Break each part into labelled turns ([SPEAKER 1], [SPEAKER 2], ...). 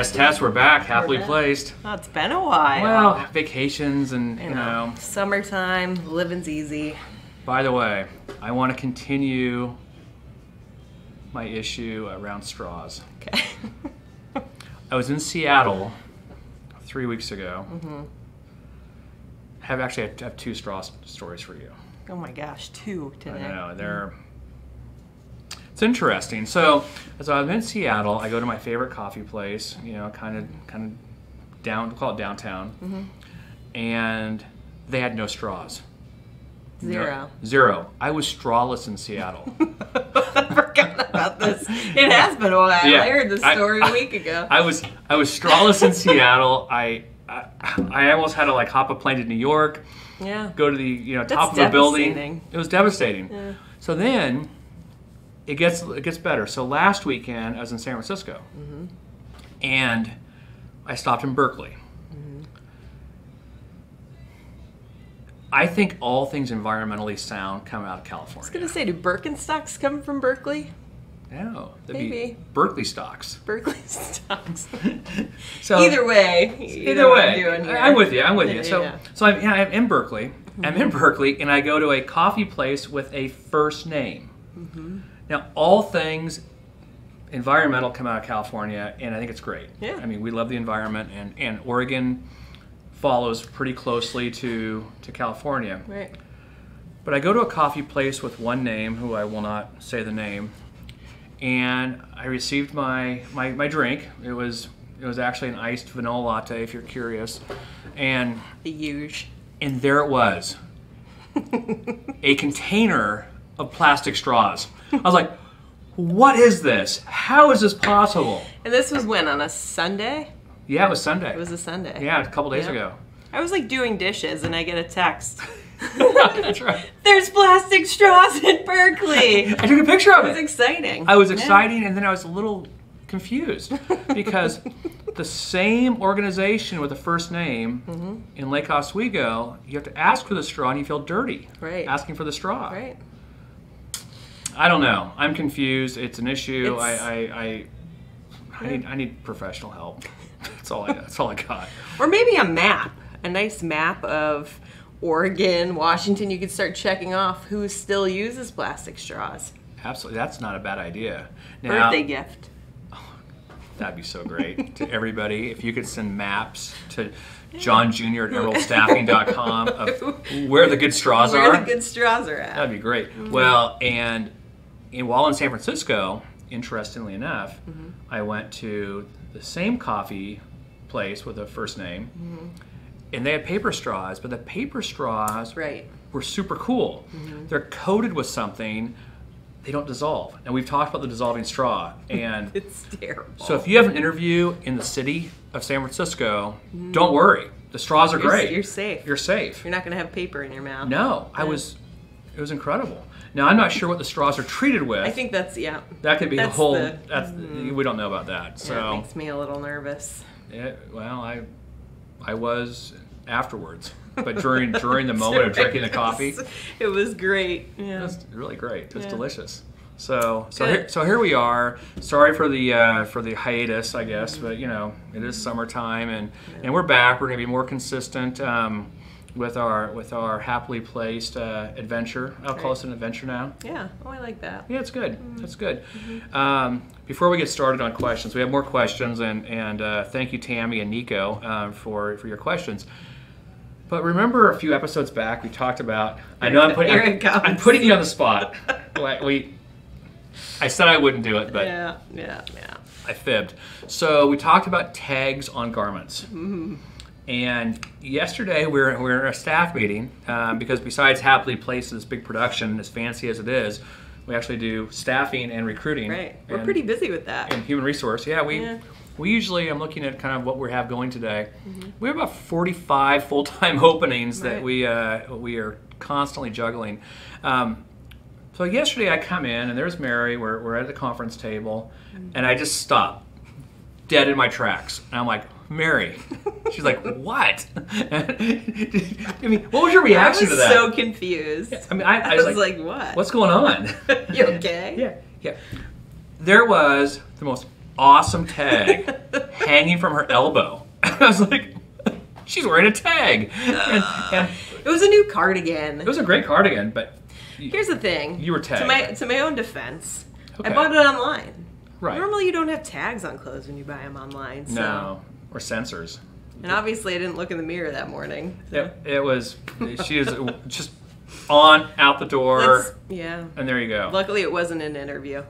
[SPEAKER 1] Test, we're back, happily placed.
[SPEAKER 2] Oh, it's been a while.
[SPEAKER 1] Well, vacations and, you know.
[SPEAKER 2] Summertime, living's easy.
[SPEAKER 1] By the way, I want to continue my issue around straws.
[SPEAKER 2] Okay.
[SPEAKER 1] I was in Seattle 3 weeks ago.
[SPEAKER 2] Mm-hmm.
[SPEAKER 1] I have two straw stories for you.
[SPEAKER 2] Oh my gosh, 2 today.
[SPEAKER 1] I know, they're... It's interesting. So I'm in Seattle. I go to my favorite coffee place, you know, kind of down, we'll call it downtown, and they had no straws. Zero. I was strawless in Seattle.
[SPEAKER 2] I forgot about this. It has been a while.
[SPEAKER 1] Yeah,
[SPEAKER 2] I heard this story a week ago.
[SPEAKER 1] I was strawless in Seattle. I almost had to like hop a plane to New York.
[SPEAKER 2] Yeah.
[SPEAKER 1] Go to the top of a building. It was devastating.
[SPEAKER 2] Yeah.
[SPEAKER 1] So then it gets better. So last weekend I was in San Francisco, and I stopped in Berkeley. I think all things environmentally sound come out of California.
[SPEAKER 2] I was gonna say, do Birkenstocks come from Berkeley?
[SPEAKER 1] No, that'd
[SPEAKER 2] Maybe.
[SPEAKER 1] be Berkeley stocks.
[SPEAKER 2] Berkeley stocks.
[SPEAKER 1] So
[SPEAKER 2] Either way,
[SPEAKER 1] I'm with you. So
[SPEAKER 2] Yeah.
[SPEAKER 1] I'm in Berkeley. I'm in Berkeley, and I go to a coffee place with a first name. Now, all things environmental come out of California, and I think it's great.
[SPEAKER 2] Yeah.
[SPEAKER 1] I mean, we love the environment, and Oregon follows pretty closely to California.
[SPEAKER 2] Right.
[SPEAKER 1] But I go to a coffee place with one name, who I will not say the name, and I received my drink. It was actually an iced vanilla latte, if you're curious, and
[SPEAKER 2] The huge.
[SPEAKER 1] And there it was, a container of plastic straws. I was like, what is this? How is this possible?
[SPEAKER 2] And this was when, on a Sunday?
[SPEAKER 1] Yeah, it was Sunday.
[SPEAKER 2] It was a Sunday.
[SPEAKER 1] Yeah, a couple days ago.
[SPEAKER 2] I was like doing dishes and I get a text.
[SPEAKER 1] That's right.
[SPEAKER 2] There's plastic straws in Berkeley.
[SPEAKER 1] I took a picture of
[SPEAKER 2] It was exciting.
[SPEAKER 1] I was exciting, and then I was a little confused because the same organization with the first name in Lake Oswego, you have to ask for the straw and you feel dirty asking for the straw.
[SPEAKER 2] Right.
[SPEAKER 1] I don't know. I'm confused. It's an issue.
[SPEAKER 2] It's-
[SPEAKER 1] I need professional help. That's all I got.
[SPEAKER 2] Or maybe a map. A nice map of Oregon, Washington. You could start checking off who still uses plastic straws.
[SPEAKER 1] Absolutely. That's not a bad idea. Now,
[SPEAKER 2] Birthday gift.
[SPEAKER 1] that'd be so great to everybody. If you could send maps to John Jr. at emeraldstaffing.com of where the good straws are.
[SPEAKER 2] Where the good straws are at.
[SPEAKER 1] That'd be great. Well, and while in San Francisco, interestingly enough, I went to the same coffee place with a first name, and they had paper straws, but the paper straws were super cool. They're coated with something. They don't dissolve. And we've talked about the dissolving straw, and
[SPEAKER 2] It's terrible.
[SPEAKER 1] so if you have an interview in the city of San Francisco, don't worry. The straws are great.
[SPEAKER 2] You're safe.
[SPEAKER 1] You're safe.
[SPEAKER 2] You're not going to have paper in your mouth.
[SPEAKER 1] No, it was incredible. Now, I'm not sure what the straws are treated with.
[SPEAKER 2] I think that's,
[SPEAKER 1] That could be a
[SPEAKER 2] that's
[SPEAKER 1] whole,
[SPEAKER 2] the-
[SPEAKER 1] we don't know about that. So,
[SPEAKER 2] That makes me a little nervous.
[SPEAKER 1] well, I was afterwards, but during the moment of drinking the coffee,
[SPEAKER 2] It was great.
[SPEAKER 1] it
[SPEAKER 2] Yeah.
[SPEAKER 1] was really great. It was
[SPEAKER 2] Yeah.
[SPEAKER 1] delicious. So
[SPEAKER 2] Good.
[SPEAKER 1] here we are. Sorry for the hiatus, I guess, but it is summertime, and we're back. We're going to be more consistent with our happily placed adventure. I'll call this an adventure now.
[SPEAKER 2] Yeah. Oh, I like that.
[SPEAKER 1] Yeah, it's good. That's good. Before we get started on questions, we have more questions, and thank you, Tammy and Nico, for your questions. But remember, a few episodes back, we talked about. I know I'm putting you on the spot. I said I wouldn't do it, but
[SPEAKER 2] Yeah.
[SPEAKER 1] I fibbed. So we talked about tags on garments. And yesterday we were in a staff meeting because besides Happily Placed, this big production, as fancy as it is, we actually do staffing and recruiting.
[SPEAKER 2] Right. We're pretty busy with that.
[SPEAKER 1] And human resource. Yeah, we usually, I'm looking at kind of what we have going today. We have about 45 full-time openings that we are constantly juggling. So yesterday I come in and there's Mary, we're at the conference table, and I just stop dead in my tracks. And I'm like, Mary. She's like, what? I mean, what was your reaction to that?
[SPEAKER 2] I was so confused.
[SPEAKER 1] I mean, I was
[SPEAKER 2] like, what?
[SPEAKER 1] What's going on?
[SPEAKER 2] You okay?
[SPEAKER 1] Yeah. There was the most awesome tag hanging from her elbow. I was like, she's wearing a tag. And
[SPEAKER 2] it was a new cardigan.
[SPEAKER 1] It was a great cardigan, but
[SPEAKER 2] here's the thing.
[SPEAKER 1] You were tagged.
[SPEAKER 2] To my own defense,
[SPEAKER 1] okay.
[SPEAKER 2] I bought it online.
[SPEAKER 1] Right.
[SPEAKER 2] Normally, you don't have tags on clothes when you buy them online. So.
[SPEAKER 1] No, or sensors.
[SPEAKER 2] And obviously, I didn't look in the mirror that morning. So.
[SPEAKER 1] It was. She was just on, out the door.
[SPEAKER 2] Yeah.
[SPEAKER 1] And there you go.
[SPEAKER 2] Luckily, it wasn't an interview.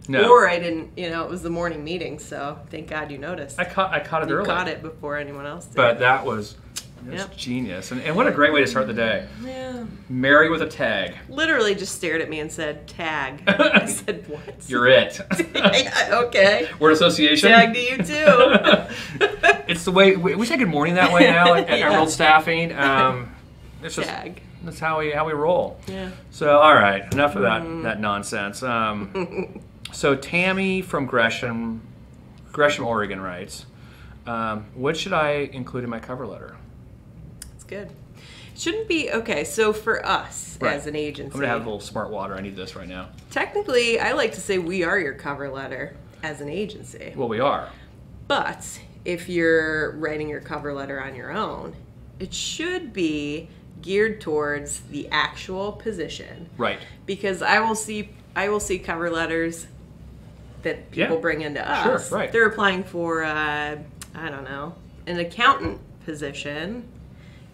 [SPEAKER 1] No.
[SPEAKER 2] Or I didn't. It was the morning meeting, so thank God you noticed.
[SPEAKER 1] I caught it early.
[SPEAKER 2] You caught it before anyone else did.
[SPEAKER 1] But that was genius. And what a great way to start the day.
[SPEAKER 2] Yeah.
[SPEAKER 1] Mary with a tag.
[SPEAKER 2] Literally just stared at me and said, tag. I said, what?
[SPEAKER 1] You're it.
[SPEAKER 2] Okay.
[SPEAKER 1] Word association.
[SPEAKER 2] Tag to you too.
[SPEAKER 1] It's the way, we say good morning that way now at Emerald Staffing. It's just,
[SPEAKER 2] tag.
[SPEAKER 1] That's how we roll.
[SPEAKER 2] Yeah.
[SPEAKER 1] So, all right, enough of that nonsense. So Tammy from Gresham, Oregon writes, what should I include in my cover letter?
[SPEAKER 2] That's good. It shouldn't be, okay, so for us as an agency.
[SPEAKER 1] I'm going to have a little smart water. I need this right now.
[SPEAKER 2] Technically, I like to say we are your cover letter as an agency.
[SPEAKER 1] Well, we are.
[SPEAKER 2] But if you're writing your cover letter on your own, it should be geared towards the actual position.
[SPEAKER 1] Right.
[SPEAKER 2] Because I will see cover letters that people bring into us.
[SPEAKER 1] Sure, right.
[SPEAKER 2] They're applying for, I don't know, an accountant position.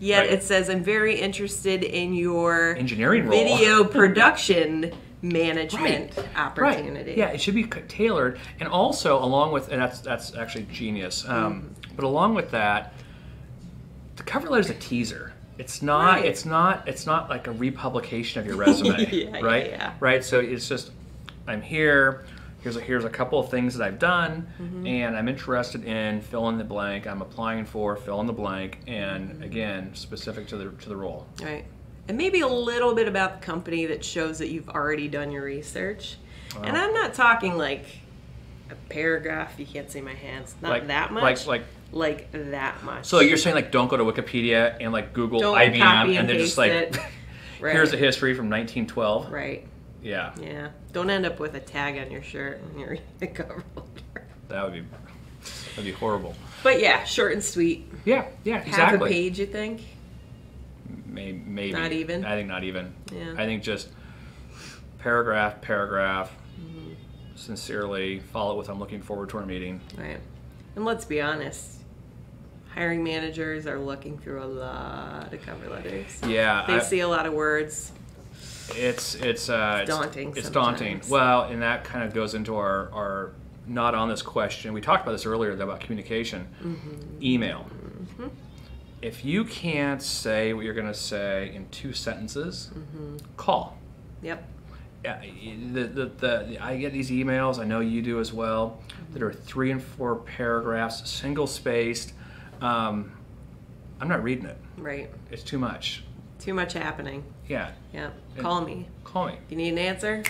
[SPEAKER 2] Yet it says, I'm very interested in your
[SPEAKER 1] engineering role.
[SPEAKER 2] Video production management opportunity.
[SPEAKER 1] Right. Yeah, it should be tailored. And also, along with, and that's actually genius, but along with that, the cover letter is a teaser. It's not. It's not like a republication of your resume, right?
[SPEAKER 2] Yeah.
[SPEAKER 1] Right. So it's just, I'm here. Here's a couple of things that I've done, and I'm interested in fill in the blank. I'm applying for fill in the blank, and again, specific to the role.
[SPEAKER 2] Right. And maybe a little bit about the company that shows that you've already done your research. And I'm not talking like a paragraph. You can't see my hands. Not that much. Like that much.
[SPEAKER 1] So you're saying like don't go to Wikipedia and like Google
[SPEAKER 2] don't
[SPEAKER 1] IBM
[SPEAKER 2] copy
[SPEAKER 1] and then just like here's a history from 1912.
[SPEAKER 2] Right.
[SPEAKER 1] Yeah.
[SPEAKER 2] Yeah. Don't end up with a tag on your shirt when you're reading the cover letter.
[SPEAKER 1] That'd be horrible.
[SPEAKER 2] But yeah, short and sweet.
[SPEAKER 1] Yeah. Exactly.
[SPEAKER 2] Half a page, you think?
[SPEAKER 1] Maybe.
[SPEAKER 2] Not even?
[SPEAKER 1] I think not even.
[SPEAKER 2] Yeah.
[SPEAKER 1] I think just paragraph. Sincerely, follow with I'm looking forward to our meeting.
[SPEAKER 2] Right. And let's be honest, hiring managers are looking through a lot of cover letters.
[SPEAKER 1] Yeah.
[SPEAKER 2] They see a lot of words.
[SPEAKER 1] It's
[SPEAKER 2] daunting.
[SPEAKER 1] It's daunting. Well, and that kind of goes into our not on this question. We talked about this earlier about communication. Email. If you can't say what you're going to say in 2 sentences, call.
[SPEAKER 2] Yep.
[SPEAKER 1] Yeah, I get these emails, I know you do as well, that are 3 and 4 paragraphs, single spaced. I'm not reading it.
[SPEAKER 2] Right.
[SPEAKER 1] It's too much.
[SPEAKER 2] Too much happening.
[SPEAKER 1] Yeah.
[SPEAKER 2] Yeah. Call me.
[SPEAKER 1] Call me.
[SPEAKER 2] If you need an answer,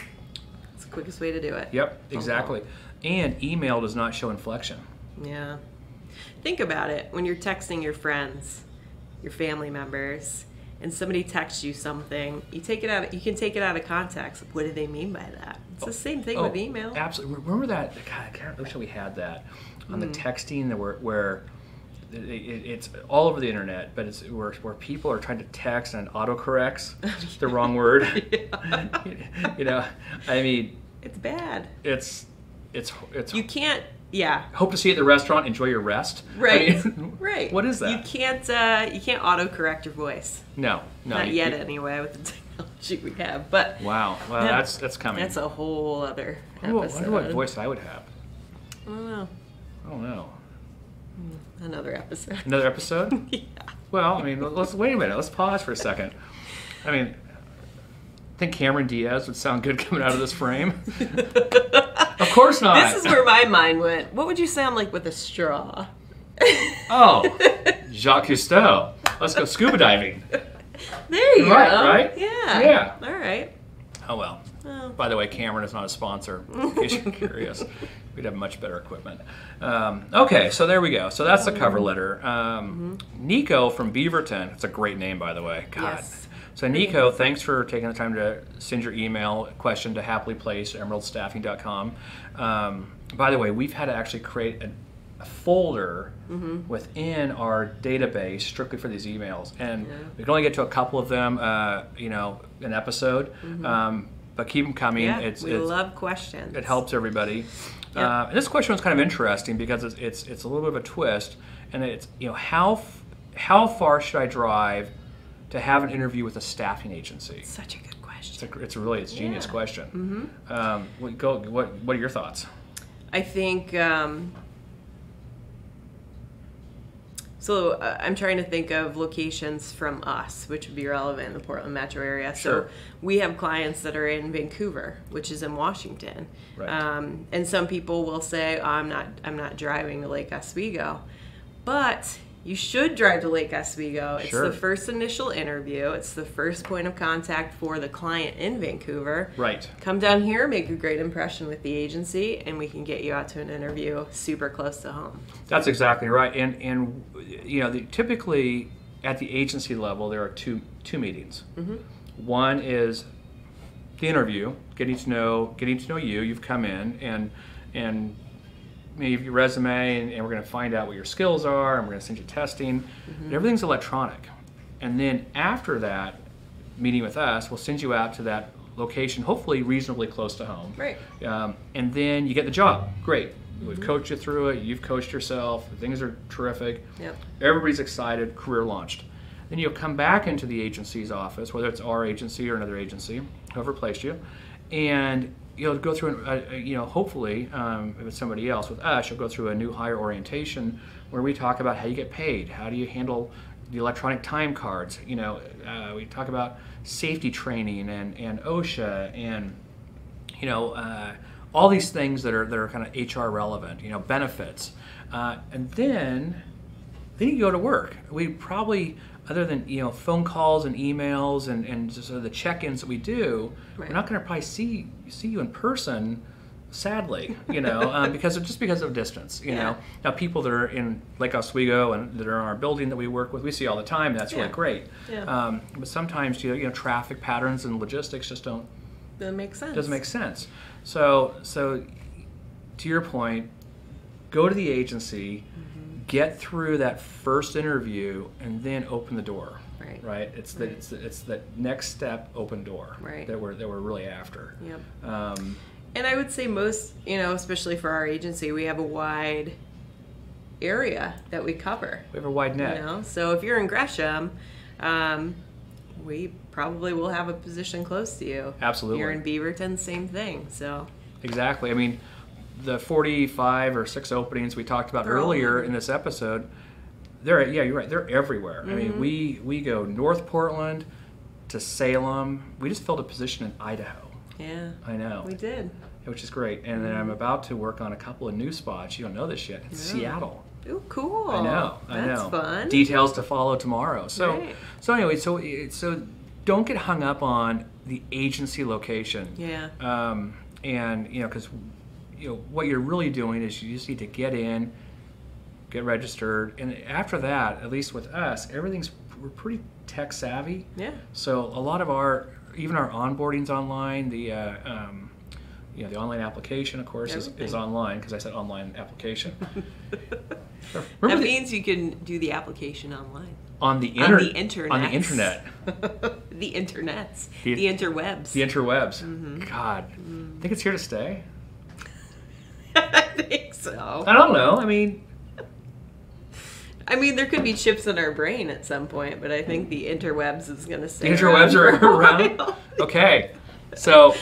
[SPEAKER 2] it's the quickest way to do it.
[SPEAKER 1] Yep, exactly. And email does not show inflection.
[SPEAKER 2] Yeah. Think about it. When you're texting your friends, your family members, and somebody texts you something, you can take it out of context. What do they mean by that? It's the same thing with email.
[SPEAKER 1] Absolutely. Remember that? God, I wish we had that on the texting where it's all over the internet, but it's where people are trying to text and autocorrects the wrong word. I mean,
[SPEAKER 2] it's bad.
[SPEAKER 1] It's
[SPEAKER 2] you can't. Yeah.
[SPEAKER 1] Hope to see you at the restaurant. Enjoy your rest.
[SPEAKER 2] Right.
[SPEAKER 1] I mean,
[SPEAKER 2] right.
[SPEAKER 1] What is that?
[SPEAKER 2] You can't autocorrect your voice.
[SPEAKER 1] No.
[SPEAKER 2] Not yet, anyway, with the technology we have. But
[SPEAKER 1] wow. Well,
[SPEAKER 2] yeah,
[SPEAKER 1] that's coming.
[SPEAKER 2] That's a whole other episode.
[SPEAKER 1] I wonder what voice I would have.
[SPEAKER 2] I don't know.
[SPEAKER 1] Another episode?
[SPEAKER 2] Yeah.
[SPEAKER 1] Well, I mean, let's wait a minute. Let's pause for a second. I mean, I think Cameron Diaz would sound good coming out of this frame. Of course not.
[SPEAKER 2] This is where my mind went. What would you sound like with a straw?
[SPEAKER 1] Oh, Jacques Cousteau. Let's go scuba diving.
[SPEAKER 2] There you go.
[SPEAKER 1] Right?
[SPEAKER 2] Yeah.
[SPEAKER 1] Yeah.
[SPEAKER 2] All right.
[SPEAKER 1] Oh, well. By the way, Cameron is not a sponsor, in case you're curious. We'd have much better equipment. Okay, so there we go. So that's the cover letter. Nico from Beaverton. It's a great name, by the way. God.
[SPEAKER 2] Yes.
[SPEAKER 1] So Nico, thanks for taking the time to send your email question to happilyplaced@emeraldstaffing.com. by the way, we've had to actually create a folder within our database strictly for these emails, and we can only get to a couple of them, an episode. But keep them coming.
[SPEAKER 2] Yeah, we love questions.
[SPEAKER 1] It helps everybody. And this question was kind of interesting because it's a little bit of a twist, and it's how far should I drive to have an interview with a staffing agency?
[SPEAKER 2] Such a good question.
[SPEAKER 1] It's a genius question. What are your thoughts?
[SPEAKER 2] I think. So I'm trying to think of locations from us, which would be relevant in the Portland metro area.
[SPEAKER 1] Sure.
[SPEAKER 2] So we have clients that are in Vancouver, which is in Washington.
[SPEAKER 1] Right.
[SPEAKER 2] And some people will say, oh, I'm not driving to Lake Oswego. But you should drive to Lake Oswego. It's
[SPEAKER 1] Sure.
[SPEAKER 2] the first initial interview. It's the first point of contact for the client in Vancouver.
[SPEAKER 1] Right.
[SPEAKER 2] Come down here, make a great impression with the agency, and we can get you out to an interview super close to home.
[SPEAKER 1] That's exactly right. And typically at the agency level, there are two meetings. One is the interview, getting to know you. You've come in and maybe your resume, and we're going to find out what your skills are, and we're going to send you testing. And everything's electronic. And then after that meeting with us, we'll send you out to that location, hopefully reasonably close to home.
[SPEAKER 2] Right.
[SPEAKER 1] And then you get the job. Great. We've coached you through it. You've coached yourself. Things are terrific.
[SPEAKER 2] Yep.
[SPEAKER 1] Everybody's excited. Career launched. Then you'll come back into the agency's office, whether it's our agency or another agency, whoever placed you, and you'll go through, hopefully, if it's somebody else, with us, you'll go through a new hire orientation where we talk about how you get paid, how do you handle the electronic time cards. We talk about safety training and OSHA and, all these things that are kind of HR relevant, benefits. And then you go to work. We probably, other than phone calls and emails and just sort of the check-ins that we do,
[SPEAKER 2] Right.
[SPEAKER 1] we're not going to probably see you in person, sadly, because of distance. Now people that are in Lake Oswego and that are in our building that we work with, we see all the time. And that's really great.
[SPEAKER 2] Yeah.
[SPEAKER 1] But sometimes traffic patterns and logistics just don't.
[SPEAKER 2] Doesn't make sense.
[SPEAKER 1] Doesn't make sense. So to your point, go to the agency. Get through that first interview and then open the door. Right. It's the next step, open door.
[SPEAKER 2] Right.
[SPEAKER 1] That we're really after.
[SPEAKER 2] Yep.
[SPEAKER 1] And
[SPEAKER 2] I would say most, especially for our agency, we have a wide area that we cover.
[SPEAKER 1] We have a wide net.
[SPEAKER 2] So if you're in Gresham, we probably will have a position close to you.
[SPEAKER 1] Absolutely.
[SPEAKER 2] You're in Beaverton, same thing. So.
[SPEAKER 1] Exactly. I mean, the 45 or 6 openings we talked about earlier in this episode, you're right. They're everywhere. I mean, we go North Portland to Salem. We just filled a position in Idaho.
[SPEAKER 2] Yeah.
[SPEAKER 1] I know.
[SPEAKER 2] We did.
[SPEAKER 1] Which is great. And then I'm about to work on a couple of new spots. You don't know this yet. It's Seattle.
[SPEAKER 2] Ooh, cool.
[SPEAKER 1] I know.
[SPEAKER 2] That's fun.
[SPEAKER 1] Details to follow tomorrow. So
[SPEAKER 2] Right.
[SPEAKER 1] So don't get hung up on the agency location.
[SPEAKER 2] Yeah.
[SPEAKER 1] And because what you're really doing is you just need to get in, get registered, and after that, at least with us, we're pretty tech savvy.
[SPEAKER 2] Yeah.
[SPEAKER 1] So a lot of our onboarding's online. The the online application, of course, is online because I said online application.
[SPEAKER 2] That means you can do the application online.
[SPEAKER 1] On the internet.
[SPEAKER 2] On the
[SPEAKER 1] internet.
[SPEAKER 2] The internets. The interwebs.
[SPEAKER 1] The interwebs. God. Think it's here to stay?
[SPEAKER 2] I think so.
[SPEAKER 1] I don't know. I mean,
[SPEAKER 2] there could be chips in our brain at some point, but I think the interwebs is going to stay
[SPEAKER 1] interwebs are around. Okay. So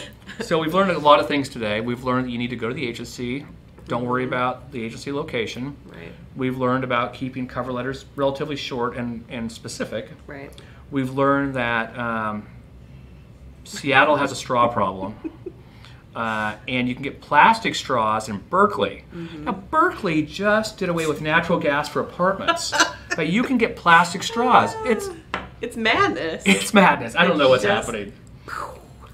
[SPEAKER 1] we've learned a lot of things today. We've learned that you need to go to the agency. Don't worry about the agency location.
[SPEAKER 2] Right.
[SPEAKER 1] We've learned about keeping cover letters relatively short and specific.
[SPEAKER 2] Right.
[SPEAKER 1] We've learned that Seattle has a straw problem. And you can get plastic straws in Berkeley. Now, Berkeley just did away with natural gas for apartments. But you can get plastic straws.
[SPEAKER 2] It's madness.
[SPEAKER 1] It's madness. I don't know what's happening.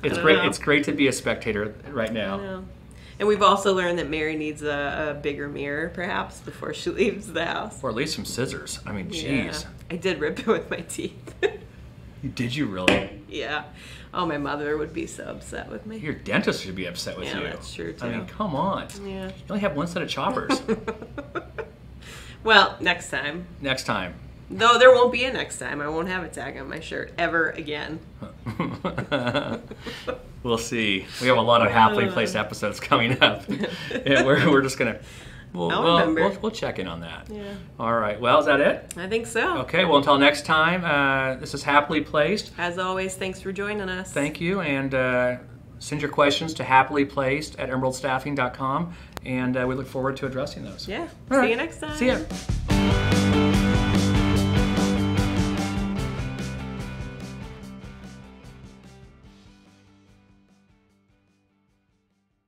[SPEAKER 1] It's great.
[SPEAKER 2] know.
[SPEAKER 1] It's great to be a spectator right
[SPEAKER 2] I
[SPEAKER 1] now.
[SPEAKER 2] know. And we've also learned that Mary needs a bigger mirror, perhaps, before she leaves the house.
[SPEAKER 1] Or at least some scissors. I mean, jeez.
[SPEAKER 2] Yeah. I did rip it with my teeth.
[SPEAKER 1] Did you really?
[SPEAKER 2] Yeah. Oh, my mother would be so upset with me.
[SPEAKER 1] Your dentist should be upset with you.
[SPEAKER 2] Yeah, that's true too.
[SPEAKER 1] I mean, come on.
[SPEAKER 2] Yeah.
[SPEAKER 1] You only have one set of choppers.
[SPEAKER 2] Well, next time.
[SPEAKER 1] Next time.
[SPEAKER 2] Though there won't be a next time. I won't have a tag on my shirt ever again.
[SPEAKER 1] We'll see. We have a lot of happily placed episodes coming up. Yeah, we're just gonna. We'll check in on that.
[SPEAKER 2] Yeah.
[SPEAKER 1] All right. Well, is that it?
[SPEAKER 2] I think so.
[SPEAKER 1] Okay. Well, until next time. This is Happily Placed.
[SPEAKER 2] As always, thanks for joining us.
[SPEAKER 1] Thank you, and send your questions to happilyplaced@emeraldstaffing.com, and we look forward to addressing those.
[SPEAKER 2] Yeah.
[SPEAKER 1] All right.
[SPEAKER 2] See you next time.
[SPEAKER 1] See ya.